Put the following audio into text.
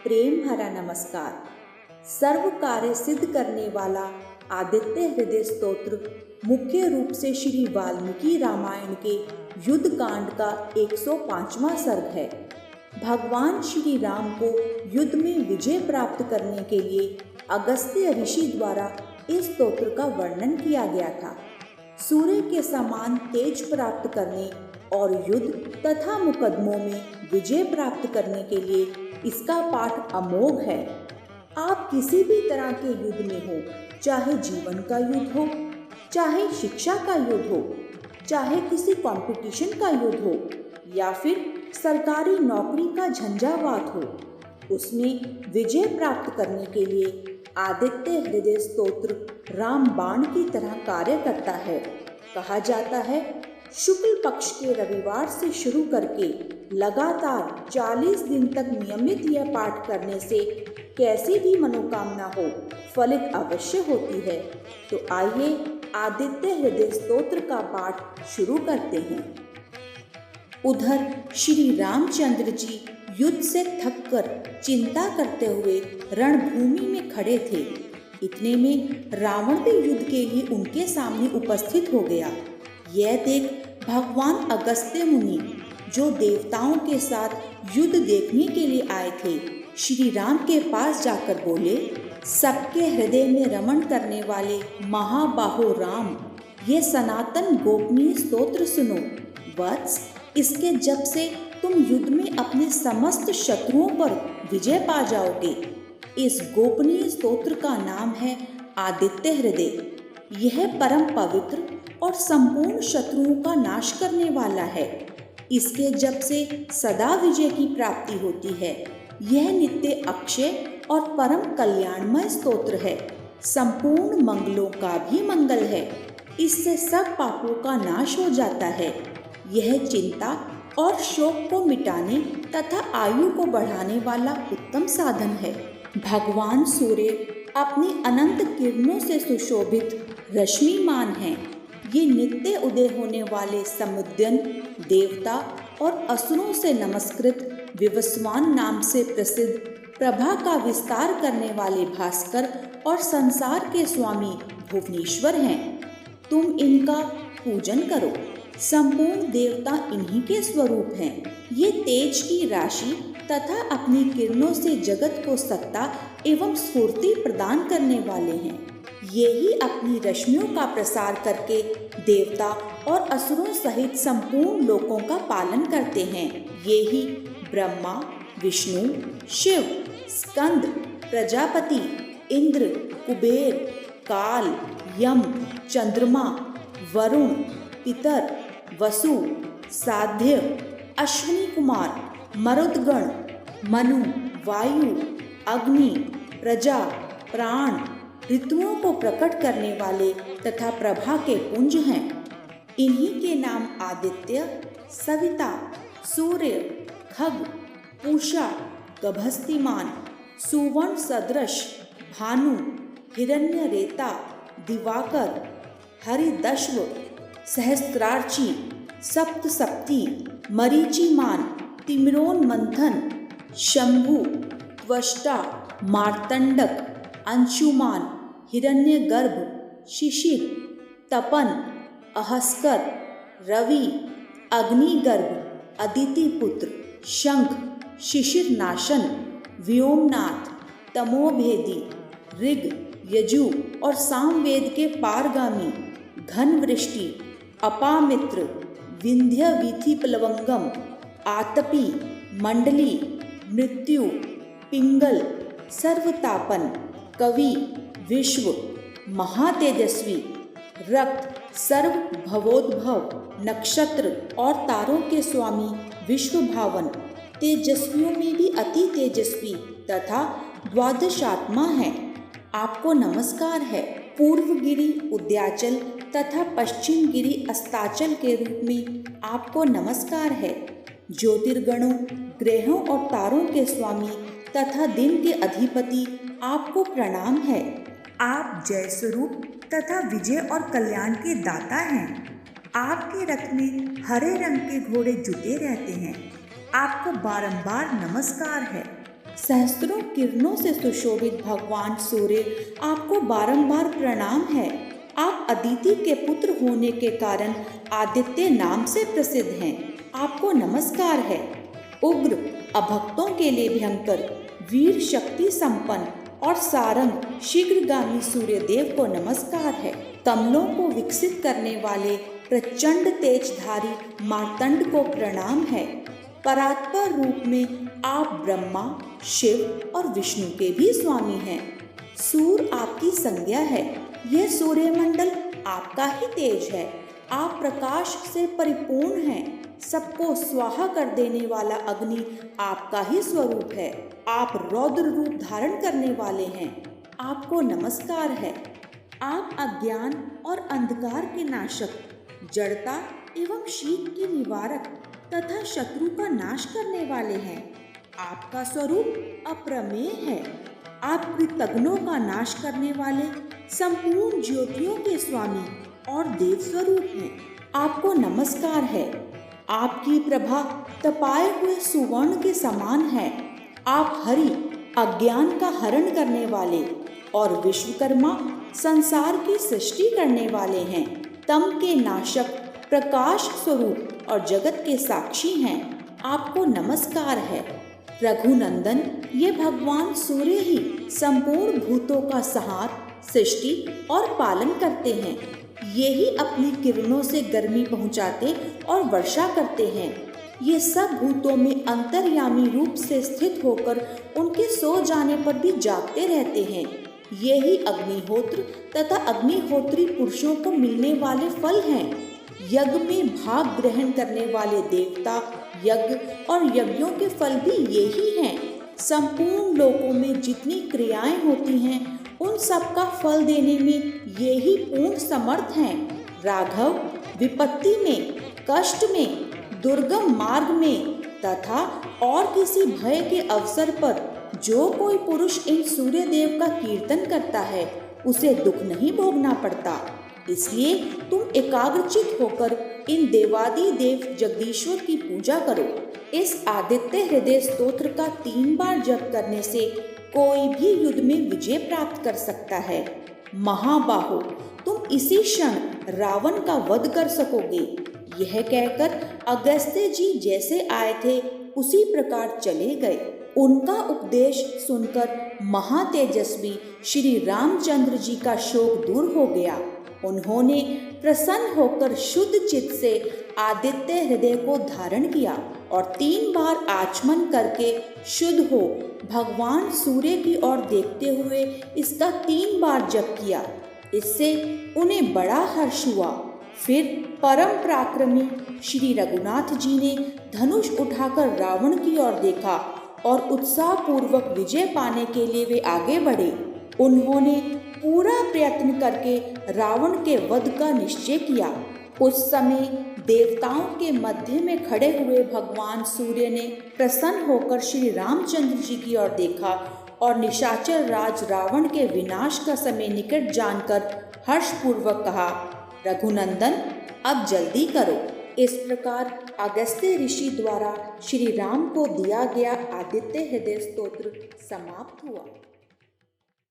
प्रेम भरा नमस्कार। सर्व कार्य सिद्ध करने वाला आदित्य हृदय स्तोत्र मुख्य रूप से श्री वाल्मीकि रामायण के युद्ध कांड का 105वां सर्ग है। भगवान श्री राम को युद्ध में विजय प्राप्त करने के लिए अगस्त्य ऋषि द्वारा इस स्तोत्र का वर्णन किया गया था। सूर्य के समान तेज प्राप्त करने और युद्ध तथा मुकदमों में विजय प्राप्त करने के लिए इसका पाठ अमोघ है। आप किसी भी तरह के युद्ध में हो, चाहे जीवन का युद्ध हो, चाहे शिक्षा का युद्ध हो, चाहे किसी कंपटीशन का युद्ध हो या फिर सरकारी नौकरी का झंझावात हो, उसमें विजय प्राप्त करने के लिए आदित्य हृदय स्तोत्र रामबाण की तरह कार्य करता है। कहा जाता है, शुक्ल पक्ष के रविवार से शुरू करके लगातार 40 दिन तक नियमित यह पाठ करने से कैसी भी मनोकामना हो फलित अवश्य होती है। तो आइए आदित्य हृदय स्तोत्र का पाठ शुरू करते हैं। उधर श्री रामचंद्र जी युद्ध से थककर चिंता करते हुए रणभूमि में खड़े थे। इतने में रावण भी युद्ध के लिए उनके सामने उपस्थित हो गया। यह देख भगवान अगस्त्य मुनि, जो देवताओं के साथ युद्ध देखने के लिए आए थे, श्री राम के पास जाकर बोले, सबके हृदय में रमण करने वाले महाबाहो राम, ये सनातन गोपनीय स्तोत्र सुनो। वत्स, इसके जप से तुम युद्ध में अपने समस्त शत्रुओं पर विजय पा जाओगे। इस गोपनीय स्तोत्र का नाम है आदित्य हृदय। यह परम पवित्र और संपूर्ण शत्रुओं का नाश करने वाला है। इसके जप से सदा विजय की प्राप्ति होती है। यह नित्य अक्षय और परम कल्याणमय स्तोत्र है। संपूर्ण मंगलों का भी मंगल है। इससे सब पापों का नाश हो जाता है। यह चिंता और शोक को मिटाने तथा आयु को बढ़ाने वाला उत्तम साधन है। भगवान सूर्य अपनी अनंत किरणों से सुशोभित रश्मिमान हैं। ये नित्य उदय होने वाले समुद्यन देवता और असुरों से नमस्कृत विवस्वान नाम से प्रसिद्ध प्रभा का विस्तार करने वाले भास्कर और संसार के स्वामी भुवनेश्वर हैं। तुम इनका पूजन करो। संपूर्ण देवता इन्हीं के स्वरूप हैं। ये तेज की राशि तथा अपनी किरणों से जगत को सत्ता एवं स्फूर्ति प्रदान करने वाले हैं। ये ही अपनी रश्मियों का प्रसार करके देवता और असुरों सहित संपूर्ण लोकों का पालन करते हैं। ये ही ब्रह्मा, विष्णु, शिव, स्कंद, प्रजापति, इंद्र, कुबेर, काल, यम, चंद्रमा, वरुण, पितर, वसु, साध्य, अश्विनी कुमार, मरुदगण, मनु, वायु, अग्नि, प्रजा, प्राण, ऋतुओं को प्रकट करने वाले तथा प्रभा के पुंज हैं। इन्हीं के नाम आदित्य, सविता, सूर्य, खग, पूषा, गभस्तिमान, सुवर्ण सदृश, भानु, हिरण्यरेता, दिवाकर, हरिदश्व, सहस्त्रार्ची, सप्तसप्ती, मरीचिमान, तिम्रोन मंथन, शंभु, त्वष्टा, मार्तंडक, अंशुमान, हिरण्यगर्भ, शिशिर, तपन, अहस्कर, रवि, अग्निगर्भ, अदितिपुत्र, शंख, शिशिरनाशन, व्योमनाथ, तमोभेदी, ऋग, यजु और सामवेद के पारगामी, घनवृष्टि, अपामित्र, विंध्य वीथिप्लवंगम, आतपी, मंडली, मृत्यु, पिंगल, सर्वतापन, कवि, विश्व, महातेजस्वी, रक्त, सर्व भवोद्भव, नक्षत्र और तारों के स्वामी विश्वभावन, तेजस्वियों में भी अति तेजस्वी तथा द्वादशात्मा है। आपको नमस्कार है। पूर्वगिरि उद्याचल तथा पश्चिम गिरि अस्ताचल के रूप में आपको नमस्कार है। ज्योतिर्गणों, ग्रहों और तारों के स्वामी तथा दिन के अधिपति आपको प्रणाम है। आप जय स्वरूप तथा विजय और कल्याण के दाता हैं। आपके रथ में हरे रंग के घोड़े जुटे रहते हैं। आपको बारंबार नमस्कार है। सहस्त्रों किरणों से सुशोभित भगवान सूर्य आपको बारंबार प्रणाम है। आप अदिति के पुत्र होने के कारण आदित्य नाम से प्रसिद्ध हैं। आपको नमस्कार है। उग्र, अभक्तों के लिए भयंकर, वीर शक्ति संपन्न और सारंग शीघ्रगामी सूर्य देव को नमस्कार है। कमलों को विकसित करने वाले प्रचंड तेजधारी मार्तंड को प्रणाम है। परात्पर रूप में आप ब्रह्मा, शिव और विष्णु के भी स्वामी हैं। सूर्य आपकी संज्ञा है। यह सूर्यमंडल आपका ही तेज है। आप प्रकाश से परिपूर्ण हैं। सबको स्वाहा कर देने वाला अग्नि आपका ही स्वरूप है। आप रौद्र रूप धारण करने वाले हैं। आपको नमस्कार है। आप अज्ञान और अंधकार के नाशक, जड़ता एवं शीत के निवारक तथा शत्रु का नाश करने वाले हैं। आपका स्वरूप अप्रमेय है। आप कृतघ्नों का नाश करने वाले संपूर्ण ज्योतियों के स्वामी और देव स्वरूप हैं। आपको नमस्कार है। आपकी प्रभा तपाए हुए सुवर्ण के समान है। आप हरि, अज्ञान का हरण करने वाले और विश्वकर्मा, संसार की सृष्टि करने वाले हैं। तम के नाशक, प्रकाश स्वरूप और जगत के साक्षी हैं। आपको नमस्कार है। रघुनंदन, ये भगवान सूर्य ही संपूर्ण भूतों का संहार, सृष्टि और पालन करते हैं। ये ही अपनी किरणों से गर्मी पहुंचाते और वर्षा करते हैं। ये सब भूतों में अंतर्यामी रूप से स्थित होकर उनके सो जाने पर भी जागते रहते हैं। ये ही अग्निहोत्र तथा अग्निहोत्री पुरुषों को मिलने वाले फल हैं। यज्ञ में भाग ग्रहण करने वाले देवता, यज्ञ और यज्ञों के फल भी ये ही हैं। संपूर्ण लोकों में जितनी क्रियाएं होती हैं, उन सब का फल देने में ये ही पूर्ण समर्थ हैं। राघव, विपत्ति में, कष्ट में, दुर्गम मार्ग में तथा और किसी भय के अवसर पर जो कोई पुरुष इन सूर्य देव का कीर्तन करता है, उसे दुख नहीं भोगना पड़ता। इसलिए तुम एकाग्रचित होकर इन देवादि देव जगदीश्वर की पूजा करो। इस आदित्य हृदय स्तोत्र का 3 बार जप करने से कोई भी युद्ध में विजय प्राप्त कर सकता है। महाबाहो, तुम इसी क्षण रावण का वध कर सकोगे। यह कहकर अगस्त्य जी जैसे आए थे उसी प्रकार चले गए। उनका उपदेश सुनकर महातेजस्वी श्री रामचंद्र जी का शोक दूर हो गया। उन्होंने प्रसन्न होकर शुद्ध चित्त से आदित्य हृदय को धारण किया और 3 बार आचमन करके शुद्ध हो भगवान सूर्य की ओर देखते हुए इसका 3 बार जप किया। इससे उन्हें बड़ा हर्ष हुआ। फिर परम पराक्रमी श्री रघुनाथ जी ने धनुष उठाकर रावण की ओर देखा और उत्साह पूर्वक विजय पाने के लिए वे आगे बढ़े। उन्होंने पूरा प्रयत्न करके रावण के वध का निश्चय किया। उस समय देवताओं के मध्य में खड़े हुए भगवान सूर्य ने प्रसन्न होकर श्री रामचंद्र जी की ओर देखा और निशाचर राज रावण के विनाश का समय निकट जानकर हर्षपूर्वक कहा, रघुनंदन, अब जल्दी करो। इस प्रकार अगस्त्य ऋषि द्वारा श्री राम को दिया गया आदित्य हृदय स्तोत्र समाप्त हुआ।